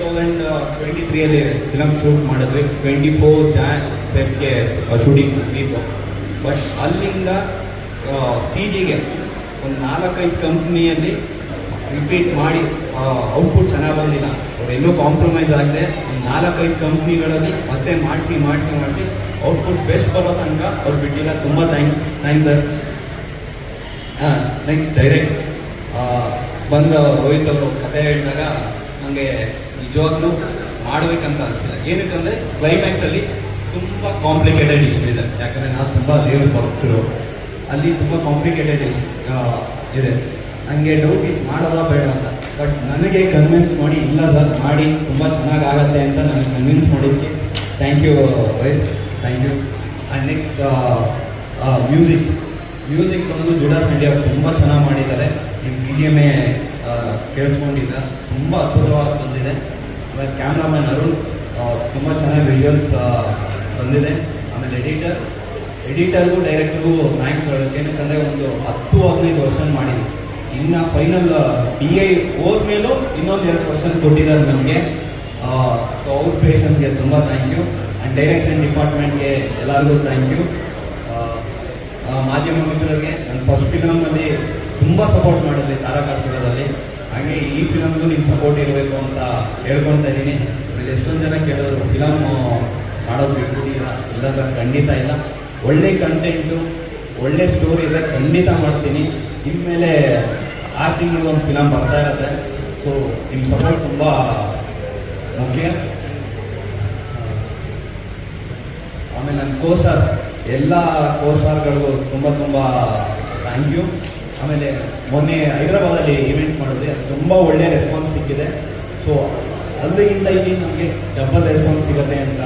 2023 film shoot ಮಾಡಿದ್ವಿ. 24 Jan/Febಗೆ shooting ಮುಗೀತು. But ಅಲ್ಲಿಂದ CGಗೆ ಒಂದು 4-5 ಕಂಪ್ನಿಯಲ್ಲಿ ರಿಪೀಟ್ ಮಾಡಿ ಔಟ್ಪುಟ್ ಚೆನ್ನಾಗಿ ಬಂದಿಲ್ಲ. ಅವರೆಲ್ಲೂ ಕಾಂಪ್ರಮೈಸ್ ಆಗದೆ ಒಂದು 4-5 ಕಂಪ್ನಿಗಳಲ್ಲಿ ಮತ್ತೆ ಮಾಡಿಸಿ ಔಟ್ಪುಟ್ ಬೆಸ್ಟ್ ಬರೋ ತನಕ ಅವ್ರು ಬಿಟ್ಟಿಲ್ಲ. ತುಂಬ ಥ್ಯಾಂಕ್ಸ್ ಸರ್. ನೆಕ್ಸ್ಟ್ ಡೈರೆಕ್ಟ್ ಬಂದು ರೋಹಿತ್ ಅವರು ಕಥೆ ಹೇಳಿದಾಗ ನನಗೆ ನಿಜವಾಗ್ಲೂ ಮಾಡಬೇಕಂತ ಅನಿಸಿಲ್ಲ. ಏನಕ್ಕಂದರೆ ಕ್ಲೈಮ್ಯಾಕ್ಸಲ್ಲಿ ತುಂಬ ಕಾಂಪ್ಲಿಕೇಟೆಡ್ ಇಶ್ಯೂ ಇದೆ. ಯಾಕಂದರೆ ನಾವು ತುಂಬ ದೇವ್ರ ಭಕ್ತರು, ಅಲ್ಲಿ ತುಂಬ ಕಾಂಪ್ಲಿಕೇಟೆಡ್ ಇಶ್ಯೂ ಇದೆ. ನನಗೆ ಡೌಟ್ ಇತ್ತು ಮಾಡೋದ ಬೇಡ ಅಂತ. ಬಟ್ ನನಗೆ ಕನ್ವಿನ್ಸ್ ಮಾಡಿ ಇಲ್ಲ ಸರ್ ಮಾಡಿ ತುಂಬ ಚೆನ್ನಾಗಾಗತ್ತೆ ಅಂತ ನನಗೆ ಕನ್ವಿನ್ಸ್ ಮಾಡಿದ್ದಕ್ಕೆ thank you Rohit, thank you. And next music ಬಂದು ಜುಡಾ ಸಂಡೆ ಅವರು ತುಂಬ ಚೆನ್ನಾಗಿ ಮಾಡಿದ್ದಾರೆ. ನಿಮ್ಮ BGM ಕೇಳಿಸ್ಕೊಂಡಿದ್ದ ತುಂಬ ಅದ್ಭುತವಾಗಿ ಬಂದಿದೆ. ಆಮೇಲೆ ಕ್ಯಾಮ್ರಾಮನ್ ಅರುಣ್ ತುಂಬ ಚೆನ್ನಾಗಿ ವಿಜುವಲ್ಸ್ ಬಂದಿದೆ. ಆಮೇಲೆ ಎಡಿಟರ್ಗೂ ಡೈರೆಕ್ಟರ್ಗೂ ಥ್ಯಾಂಕ್ಸ್ ಹೇಳೋಕ್ಕೆ. ಏನಕ್ಕಂದರೆ ಒಂದು 10-15 ವರ್ಷನ್ ಮಾಡಿದ್ವಿ. ಇನ್ನು ಫೈನಲ್ DI ಹೋದ್ಮೇಲೂ ಇನ್ನೊಂದು 2 ವರ್ಷನ್ ಕೊಟ್ಟಿದ್ದಾರೆ ನಮಗೆ. ಸೊ ಅವ್ರ ಪೇಷನ್ಸ್ಗೆ ತುಂಬ ಥ್ಯಾಂಕ್ ಯು. ಆ್ಯಂಡ್ ಡೈರೆಕ್ಷನ್ ಡಿಪಾರ್ಟ್ಮೆಂಟ್ಗೆ ಎಲ್ಲರಿಗೂ ಥ್ಯಾಂಕ್ ಯು. ಮಾಧ್ಯಮ ಮಿತ್ರರಿಗೆ ನನ್ನ ಫಸ್ಟ್ ಫಿಲಮ್ನಲ್ಲಿ ತುಂಬ ಸಪೋರ್ಟ್ ಮಾಡಿದ್ವಿ ತಾರಕಾಸುರದಲ್ಲಿ. ಹಾಗೆ ಈ ಫಿಲಮ್ಗೂ ನಿಮ್ಮ ಸಪೋರ್ಟ್ ಇರಬೇಕು ಅಂತ ಹೇಳ್ಕೊಳ್ತಾ ಇದ್ದೀನಿ. ಆಮೇಲೆ ಎಷ್ಟೊಂದು ಜನ ಕೇಳಿದ್ರು ಫಿಲಮ್ ಮಾಡೋದು ಬಿಟ್ಬಿಟ್ಟಿಲ್ಲ. ಇಲ್ಲ ಸರ್, ಖಂಡಿತ ಇಲ್ಲ. ಒಳ್ಳೆ ಕಂಟೆಂಟು, ಒಳ್ಳೆ ಸ್ಟೋರಿ ಇದೆ, ಖಂಡಿತ ಮಾಡ್ತೀನಿ. ಇನ್ಮೇಲೆ 6 ತಿಂಗಳು ಒಂದು ಫಿಲಮ್ ಬರ್ತಾ ಇರುತ್ತೆ. ಸೊ ನಿಮ್ಮ ಸಪೋರ್ಟ್ ತುಂಬ ಮುಖ್ಯ. ಆಮೇಲೆ ನನ್ನ ಕೋಸ್ಟಾರ್ಸ್ ಎಲ್ಲ ಕೋಸ್ಟಾರ್ಗಳಿಗೂ ತುಂಬ ಥ್ಯಾಂಕ್ ಯು. ಆಮೇಲೆ ಮೊನ್ನೆ ಹೈದರಾಬಾದಲ್ಲಿ ಈವೆಂಟ್ ಮಾಡಿದೆ, ತುಂಬ ಒಳ್ಳೆಯ ರೆಸ್ಪಾನ್ಸ್ ಸಿಕ್ಕಿದೆ. ಸೊ ಅಲ್ಲಿಗಿಂತ ಇಲ್ಲಿ ನಮಗೆ ಡಬಲ್ ರೆಸ್ಪಾನ್ಸ್ ಸಿಗುತ್ತೆ ಅಂತ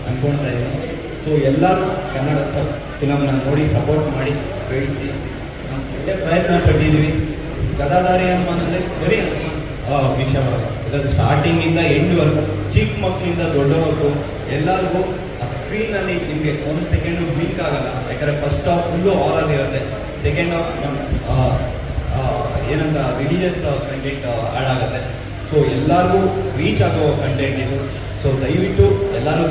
ಅಂದ್ಕೊಳ್ತಾ ಇದ್ದೀನಿ. ಸೊ ಎಲ್ಲರೂ ಕನ್ನಡ ಫಿಲಮ್ನ ನೋಡಿ ಸಪೋರ್ಟ್ ಮಾಡಿ ಬೆಳೆಸಿ. ನಾವು ಒಳ್ಳೆ ಪ್ರಯತ್ನ ಪಟ್ಟಿದ್ದೀವಿ. ಗದಾಧಾರಿ ಅನ್ನೋದಂದರೆ ಬರೀ ವಿಷಯ ಇದರಲ್ಲಿ ಸ್ಟಾರ್ಟಿಂಗಿಂದ ಎಂಡ್ವರೆಗೂ ಚಿಕ್ಕ ಮಕ್ಕಳಿಂದ ದೊಡ್ಡವರೆಗೂ ಎಲ್ಲರಿಗೂ ಆ ಸ್ಕ್ರೀನಲ್ಲಿ ನಿಮಗೆ 1 ಸೆಕೆಂಡು ಬ್ಲಿಂಕ್ ಆಗಲ್ಲ. ಯಾಕಂದರೆ ಫಸ್ಟ್ ಹಾಫ್ ಫುಲ್ಲು ಹಾರರ್ ಇರುತ್ತೆ, ಸೆಕೆಂಡ್ ಹಾಫ್ ಏನಂತ ರಿಲಿಜಿಯಸ್ ಕಂಟೆಂಟ್ ಆ್ಯಡ್ ಆಗುತ್ತೆ. ಸೊ ಎಲ್ಲರಿಗೂ ರೀಚ್ ಆಗೋ ಕಂಟೆಂಟ್ ಇದು. ಸೊ ದಯವಿಟ್ಟು ಎಲ್ಲರೂ